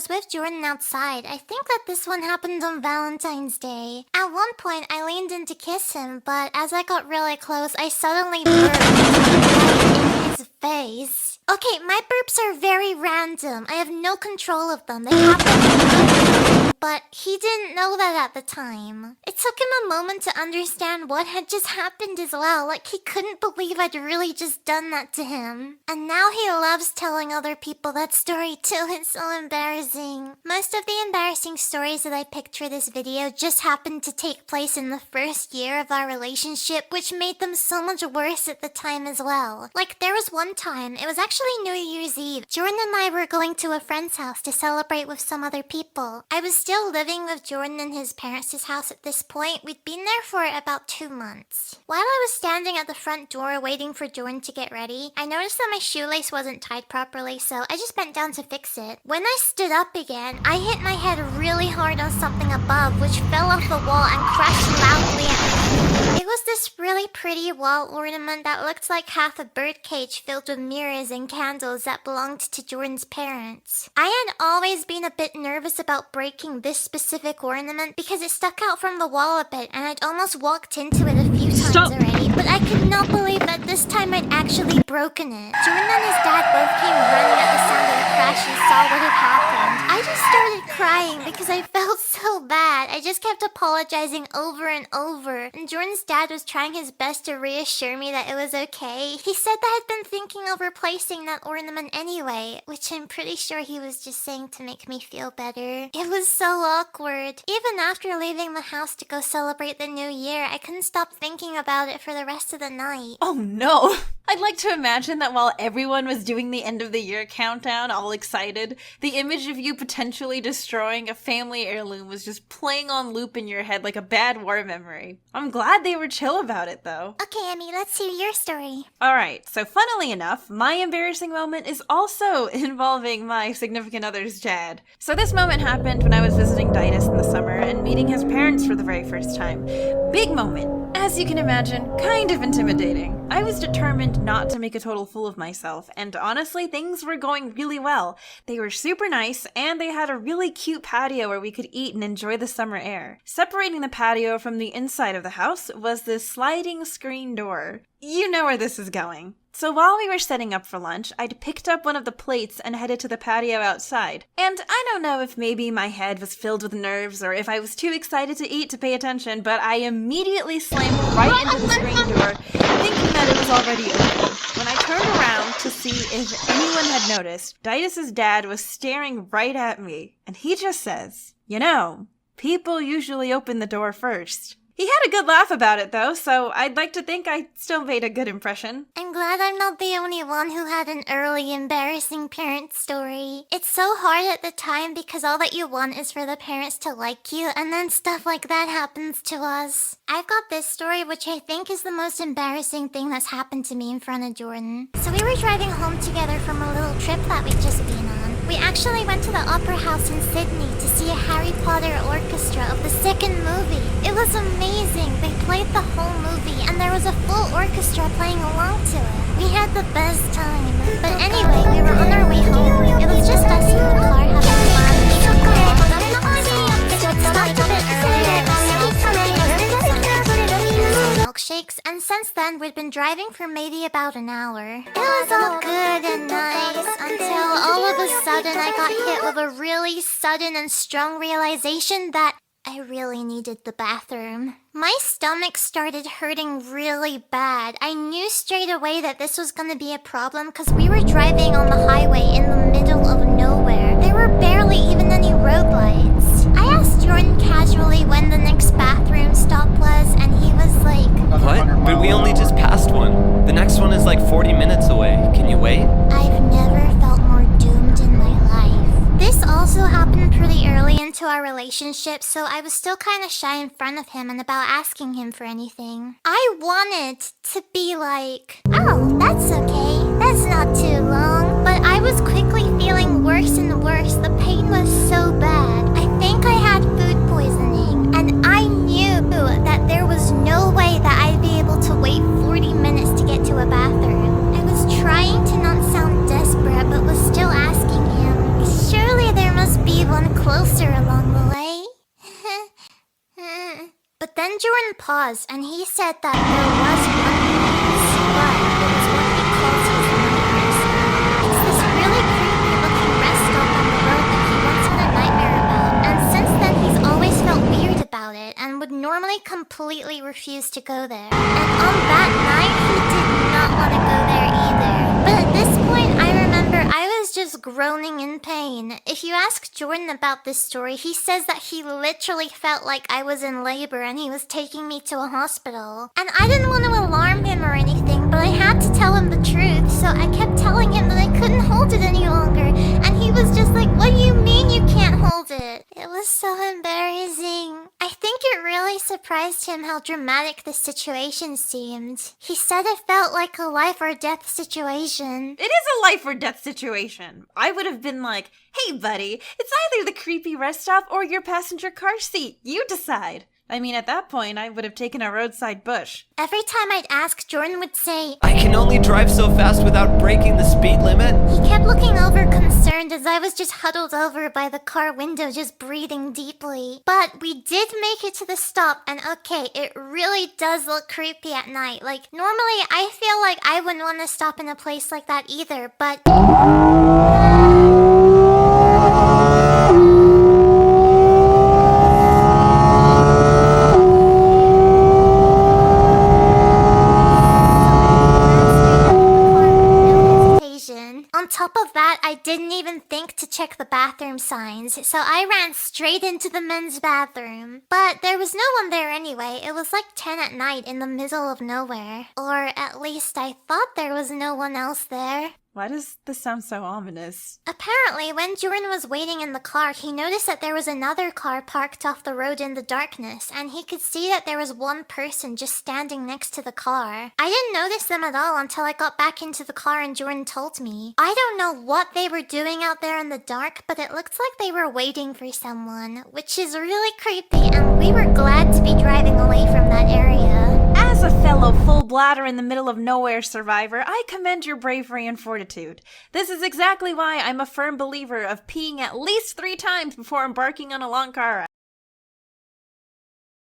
was with Jordan outside. I think that this one happened on Valentine's Day. At one point, I leaned in to kiss him, but as I got really close, I suddenly burped right in his face. Okay, my burps are very random. I have no control of them. They happen, but he didn't know that at the time. It took him a moment to understand what had just happened as well. Like, he couldn't believe I'd really just done that to him. And now he loves telling other people that story too. It's so embarrassing. Most of the embarrassing stories that I picked for this video just happened to take place in the first year of our relationship, which made them so much worse at the time as well. Like, there was one time, it was actually New Year's Eve. Jordan and I were going to a friend's house to celebrate with some other people. I was still living with Jordan in his parents' house at this point. We'd been there for about 2 months. While I was standing at the front door waiting for Jordan to get ready, I noticed that my shoelace wasn't tied properly, so I just bent down to fix it. When I stood up again, I hit my head really hard on something above, which fell off the wall and crashed loudly at me. It was this really pretty wall ornament that looked like half a birdcage filled with mirrors and candles that belonged to Jordan's parents. I had always been a bit nervous about breaking this specific ornament because it stuck out from the wall a bit and I'd almost walked into it a few times already, but I could not believe that this time I'd actually broken it. Jordan and his dad both came running at the sound of the crash and saw what had happened. I just started crying because I felt so bad. I just kept apologizing over and over, and Jordan's dad was trying his best to reassure me that it was okay. He said that I'd been thinking of replacing that ornament anyway, which I'm pretty sure he was just saying to make me feel better. It was so awkward. Even after leaving the house to go celebrate the new year, I couldn't stop thinking about it for the rest of the night. Oh no! I'd like to imagine that while everyone was doing the end of the year countdown, all excited, the image of you potentially destroying a family heirloom was just playing on loop in your head like a bad war memory. I'm glad they were chill about it though. Okay, Emmy, let's hear your story. Alright, so funnily enough, my embarrassing moment is also involving my significant other's dad. So this moment happened when I was visiting Ditus in the summer and meeting his parents for the very first time. Big moment. As you can imagine, kind of intimidating. I was determined not to make a total fool of myself, and honestly, things were going really well. They were super nice, and they had a really cute patio where we could eat and enjoy the summer air. Separating the patio from the inside of the house was this sliding screen door. You know where this is going. So while we were setting up for lunch, I'd picked up one of the plates and headed to the patio outside. And I don't know if maybe my head was filled with nerves or if I was too excited to eat to pay attention, but I immediately slammed right into the screen door, thinking that it was already open. When I turned around to see if anyone had noticed, Ditus's dad was staring right at me, and he just says, "You know, people usually open the door first." He had a good laugh about it though, so I'd like to think I still made a good impression. I'm glad I'm not the only one who had an early embarrassing parent story. It's so hard at the time because all that you want is for the parents to like you, and then stuff like that happens to us. I've got this story which I think is the most embarrassing thing that's happened to me in front of Jordan. So we were driving home together from a little trip that we'd just been on. We actually went to the Opera House in Sydney to see a Harry Potter orchestra of the second movie. It was amazing. They played the whole movie and there was a full orchestra playing along to it. We had the best time. But anyway, we were on our way home. It was just us in the car having fun. So it stopped a bit earlier milkshakes, and since then we'd been driving for maybe about an hour. It was all good and nice until all of a sudden I got hit with a really sudden and strong realization that I really needed the bathroom. My stomach started hurting really bad. I knew straight away that this was gonna be a problem because we were driving on the highway in the middle of nowhere. There were barely even any road lights. I asked Jordan casually when the next bathroom stop was, and he was like, "What? But we only just passed one. The next one is like 40 minutes away. Can you wait?" I've never felt more doomed in my life. This also happened pretty early into our relationship, so I was still kind of shy in front of him and about asking him for anything. I wanted to be like, "Oh, that's okay. That's not too long." But I was quickly feeling worse and worse. The pain was so bad. I think I had food poisoning, and I knew that there was no way that I'd be able to wait 40 minutes to get to a bathroom. I was trying to not sound desperate, but was still asking him, "Surely there must be closer along the way. But then Jordan paused and he said that there was one place, but it was what he calls his nightmares. It's this really creepy looking rest stop on the road that he once had a nightmare about, and since then he's always felt weird about it and would normally completely refuse to go there. And on that night, he did not want to go there either. But at this point, I remember I was just groaning in pain. If you ask Jordan about this story, he says that he literally felt like I was in labor and he was taking me to a hospital. And I didn't want to alarm him or anything, but I had to tell him the truth, so I kept telling him that I couldn't hold it any longer. And he was just like, "What do you mean you can't hold it?" It was so embarrassing. I think it really surprised him how dramatic the situation seemed. He said it felt like a life or death situation. It is a life or death situation. I would have been like, "Hey buddy, it's either the creepy rest stop or your passenger car seat. You decide." I mean, at that point, I would have taken a roadside bush. Every time I'd ask, Jordan would say, I can only drive so fast without breaking the speed limit. He kept looking over concerned as I was just huddled over by the car window just breathing deeply. But we did make it to the stop, and okay, it really does look creepy at night. Like, normally I feel like I wouldn't want to stop in a place like that either, but... On top of that, I didn't even think to check the bathroom signs, so I ran straight into the men's bathroom. But there was no one there anyway. It was like 10 at night in the middle of nowhere. Or at least I thought there was no one else there. Why does this sound so ominous? Apparently, when Jordan was waiting in the car, he noticed that there was another car parked off the road in the darkness, and he could see that there was one person just standing next to the car. I didn't notice them at all until I got back into the car and Jordan told me. I don't know what they were doing out there in the dark, but it looked like they were waiting for someone, which is really creepy, and we were glad to be driving away from that area. As a fellow full bladder in the middle of nowhere survivor, I commend your bravery and fortitude. This is exactly why I'm a firm believer of peeing at least 3 times before embarking on a long car ride.